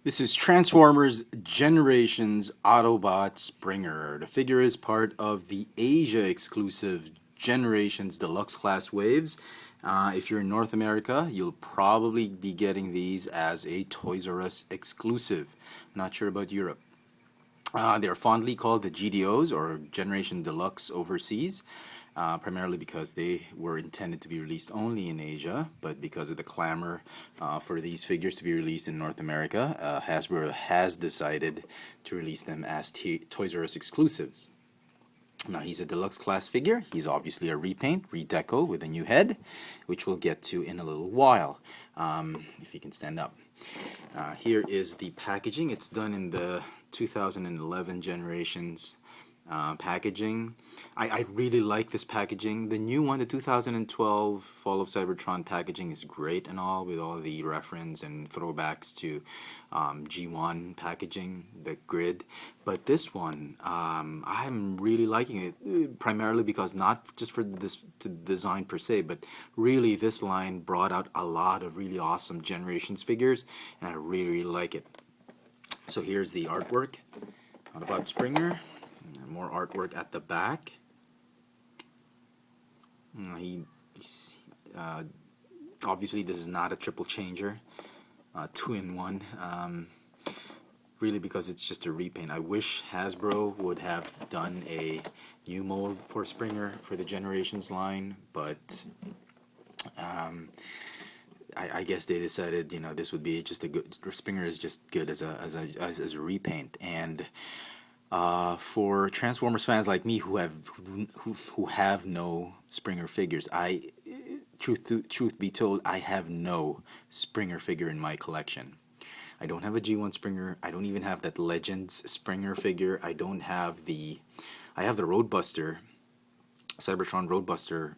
This is Transformers Generations Autobot Springer. The figure is part of the Asia exclusive Generations Deluxe class waves. If you're in North America, you'll probably be getting these as a Toys R Us exclusive. Not sure about Europe. They're fondly called the GDOs or Generation Deluxe overseas, primarily because they were intended to be released only in Asia, but because of the clamor for these figures to be released in North America, Hasbro has decided to release them as Toys R Us exclusives. Now, he's a deluxe class figure. He's obviously a repaint, redeco with a new head, which we'll get to in a little while, if he can stand up. Here is the packaging. It's done in the 2011 Generations packaging. I really like this packaging. The new one, the 2012 Fall of Cybertron packaging is great and all, with all the reference and throwbacks to G1 packaging, the grid. But this one, I'm really liking it, primarily because not just for this design per se, but really this line brought out a lot of really awesome Generations figures, and I really, really like it. So here's the artwork about Springer. More artwork at the back. Obviously this is not a triple changer, two-in-one. Really, because it's just a repaint. I wish Hasbro would have done a new mold for Springer for the Generations line, but I guess they decided, this would be just a good. Springer is just good as a repaint. And for Transformers fans like me who have no Springer figures, truth be told, I have no Springer figure in my collection. I don't have a G1 Springer. I don't even have that Legends Springer figure. I have the Roadbuster, Cybertron Roadbuster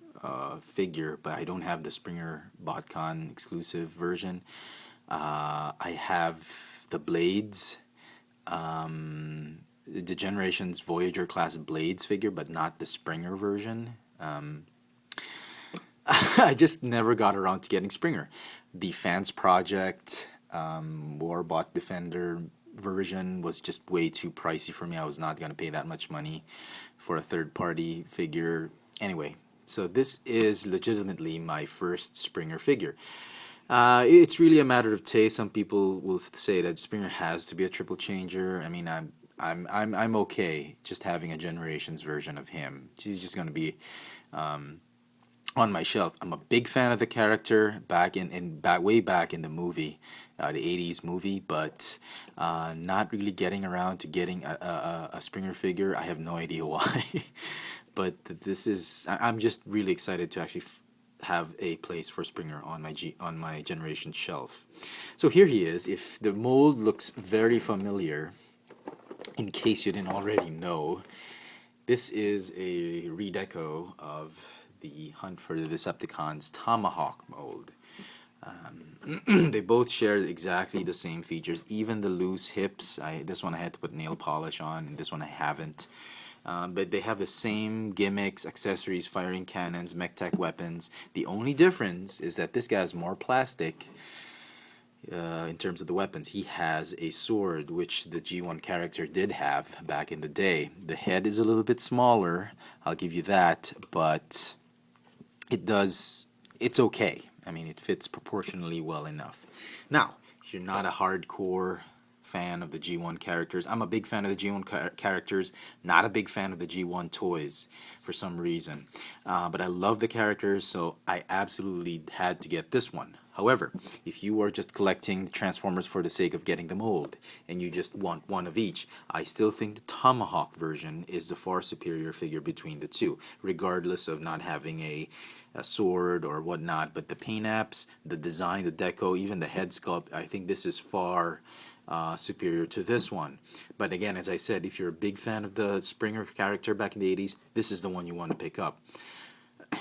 figure, but I don't have the Springer BotCon exclusive version. I have the Blades, the Generations Voyager class Blades figure, but not the Springer version. I just never got around to getting Springer. The Fans Project Warbot Defender version was just way too pricey for me. I was not going to pay that much money for a third-party figure. Anyway, so this is legitimately my first Springer figure. It's really a matter of taste. Some people will say that Springer has to be a triple changer. I mean, I'm okay just having a Generations version of him. He's just going to be on my shelf. I'm a big fan of the character way back in the movie, the 80s movie, but not really getting around to getting a Springer figure. I have no idea why. But I'm just really excited to actually have a place for Springer on my Generation shelf. So here he is. If the mold looks very familiar, in case you didn't already know, this is a redeco of the Hunt for the Decepticons Tomahawk mold. They both share exactly the same features, even the loose hips. This one I had to put nail polish on, and this one I haven't. But they have the same gimmicks, accessories, firing cannons, mech tech weapons. The only difference is that this guy has more plastic in terms of the weapons. He has a sword, which the G1 character did have back in the day. The head is a little bit smaller, I'll give you that, but it's okay. I mean, it fits proportionally well enough. Now, if you're not a hardcore fan of the G1 characters, I'm a big fan of the G1 characters, not a big fan of the G1 toys for some reason. But I love the characters, so I absolutely had to get this one. However, if you are just collecting Transformers for the sake of getting the mold, and you just want one of each, I still think the Tomahawk version is the far superior figure between the two, regardless of not having a sword or whatnot. But the paint apps, the design, the deco, even the head sculpt, I think this is far superior to this one. But again, as I said, if you're a big fan of the Springer character back in the 80s, this is the one you want to pick up.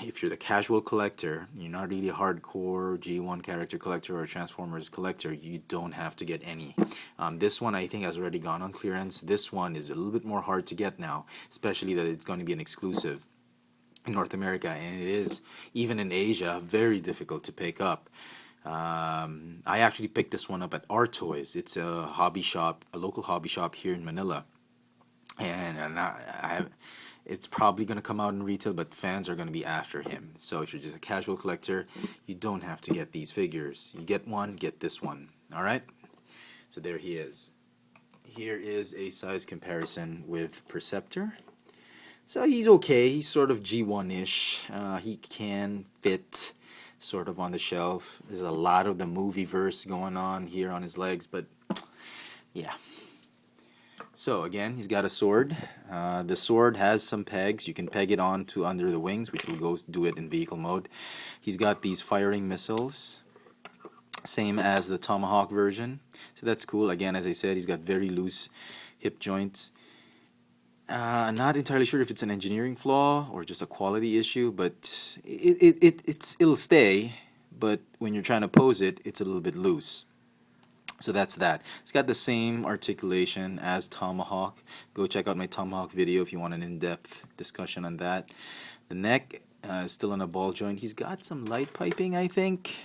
If you're the casual collector, you're not really a hardcore G1 character collector or Transformers collector, you don't have to get any. This one I think has already gone on clearance. This one is a little bit more hard to get now, especially that it's going to be an exclusive in North America, and it is, even in Asia, very difficult to pick up. I actually picked this one up at Our Toys. It's a hobby shop, a local hobby shop here in Manila, and it's probably going to come out in retail, but fans are going to be after him. So if you're just a casual collector, you don't have to get these figures. You get one, get this one. All right. So there he is. Here is a size comparison with Perceptor. So he's okay. He's sort of G1-ish. He can fit sort of on the shelf. There's a lot of the movie verse going on here on his legs, but yeah. So again, he's got a sword. The sword has some pegs. You can peg it on to under the wings, which will go do it in vehicle mode. He's got these firing missiles, same as the Tomahawk version. So that's cool. Again, as I said, he's got very loose hip joints. I'm not entirely sure if it's an engineering flaw or just a quality issue, but it'll stay. But when you're trying to pose it, it's a little bit loose. So that's that. It's got the same articulation as Tomahawk. Go check out my Tomahawk video if you want an in-depth discussion on that. The neck is still on a ball joint. He's got some light piping, I think.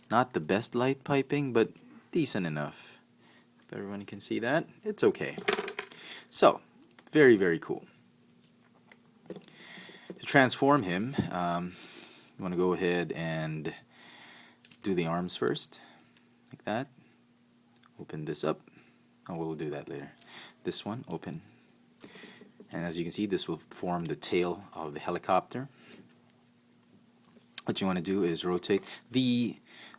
Not the best light piping, but decent enough. If everyone can see that, it's okay. So, very, very cool. To transform him, you want to go ahead and do the arms first, like that. Open this up. Oh, we'll do that later. This one, open. And as you can see, this will form the tail of the helicopter. What you want to do is rotate.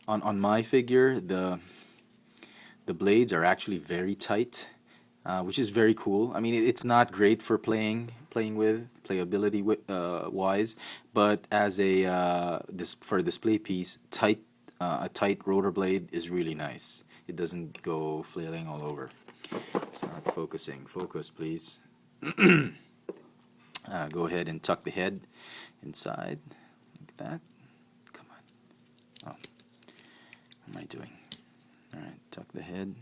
On my figure, the blades are actually very tight, which is very cool. I mean, it's not great for playability wise, but as for a display piece, a tight rotor blade is really nice. It doesn't go flailing all over. It's not focusing. Focus, please. Go ahead and tuck the head inside, like that. Come on. Oh, what am I doing? All right, tuck the head,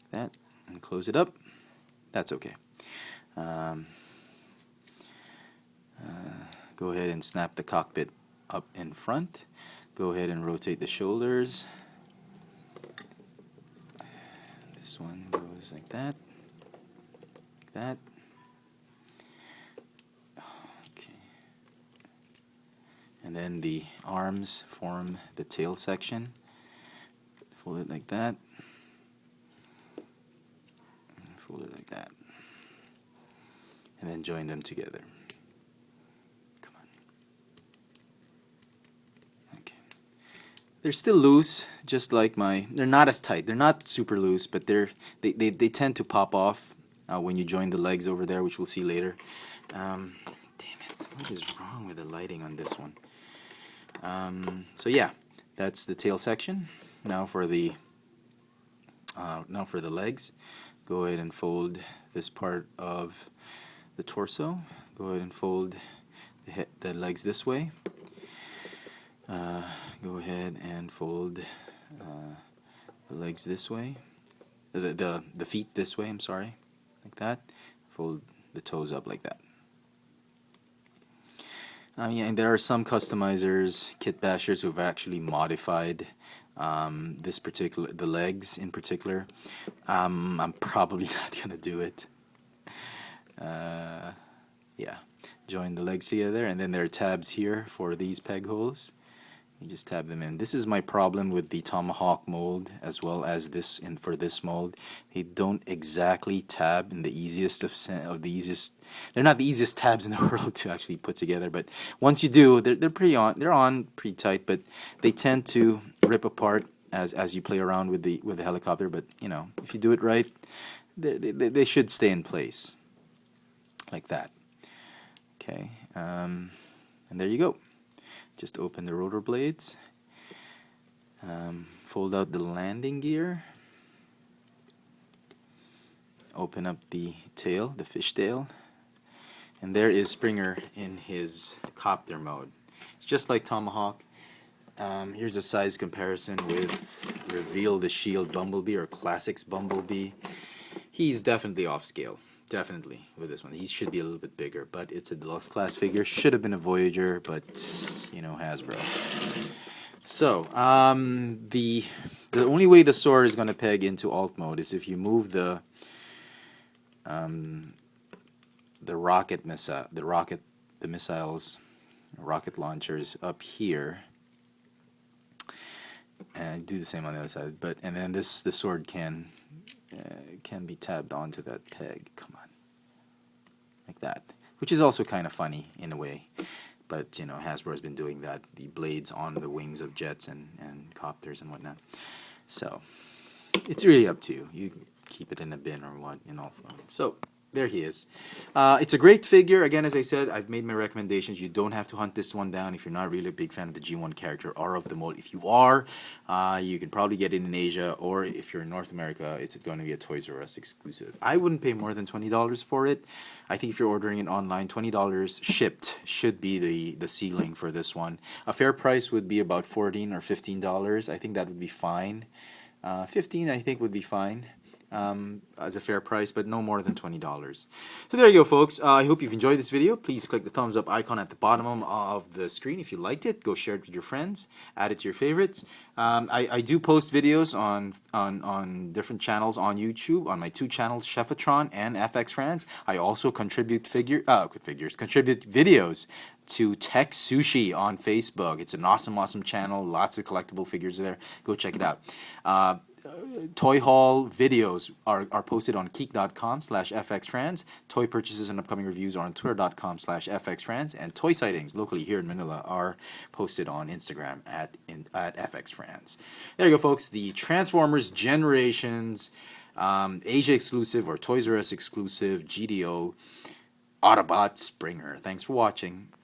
like that, and close it up. That's okay. Go ahead and snap the cockpit up in front. Go ahead and rotate the shoulders. This one goes like that, like that. Okay. And then the arms form the tail section. Fold it like that. And fold it like that. And then join them together. Come on. Okay. They're still loose, just like they're not as tight. They're not super loose, but they tend to pop off when you join the legs over there, which we'll see later. Damn it, what is wrong with the lighting on this one? So yeah, that's the tail section. Now for the legs, go ahead and fold this part of the torso. Go ahead and fold the legs this way. Go ahead and fold the legs this way, the feet this way, I'm sorry, like that. Fold the toes up like that. And there are some customizers, kit bashers, who've actually modified the legs in particular. I'm probably not gonna do it. Yeah, join the legs together, and then there are tabs here for these peg holes. You just tab them in. This is my problem with the Tomahawk mold as well as for this mold. They don't exactly tab in the easiest of the easiest. They're not the easiest tabs in the world to actually put together, but once you do, they're pretty tight, but they tend to rip apart as you play around with the helicopter. But you know, if you do it right, they should stay in place like that. Okay, and there you go. Just open the rotor blades, fold out the landing gear, open up the tail, the fishtail, and there is Springer in his copter mode. It's just like Tomahawk. Here's a size comparison with Reveal the Shield Bumblebee or Classics Bumblebee. He's definitely off scale. Definitely with this one. He should be a little bit bigger, but it's a deluxe class figure. Should have been a Voyager, but you know, Hasbro. So, the only way the sword is going to peg into alt mode is if you move the missiles, rocket launchers up here, and do the same on the other side. And then the sword can be tabbed onto that peg. Come on, like that, which is also kind of funny in a way. But, you know, Hasbro has been doing that, the blades on the wings of jets and copters and whatnot. So, it's really up to you. You keep it in a bin or what, you know. So, there he is. It's a great figure. Again, as I said, I've made my recommendations. You don't have to hunt this one down if you're not really a big fan of the G1 character or of the mold. If you are, you can probably get it in Asia, or if you're in North America, it's going to be a Toys R Us exclusive. I wouldn't pay more than $20 for it. I think if you're ordering it online, $20 shipped should be the ceiling for this one. A fair price would be about $14 or $15. I think that would be fine. 15 I think would be fine. As a fair price, but no more than $20. So there you go, folks. I hope you've enjoyed this video. Please click the thumbs up icon at the bottom of the screen if you liked it. Go share it with your friends. Add it to your favorites. I do post videos on different channels on YouTube, on my two channels, Chefatron and FX Friends. I also contribute contribute videos to Tech Sushi on Facebook. It's an awesome channel. Lots of collectible figures there. Go check it out. Toy haul videos are posted on geek.com/fxfriends. Toy purchases and upcoming reviews are on twitter.com/fxfriends. And toy sightings locally here in Manila are posted on Instagram at fxfriends. There you go, folks. The Transformers Generations Asia exclusive or Toys R Us exclusive GDO Autobot Springer. Thanks for watching.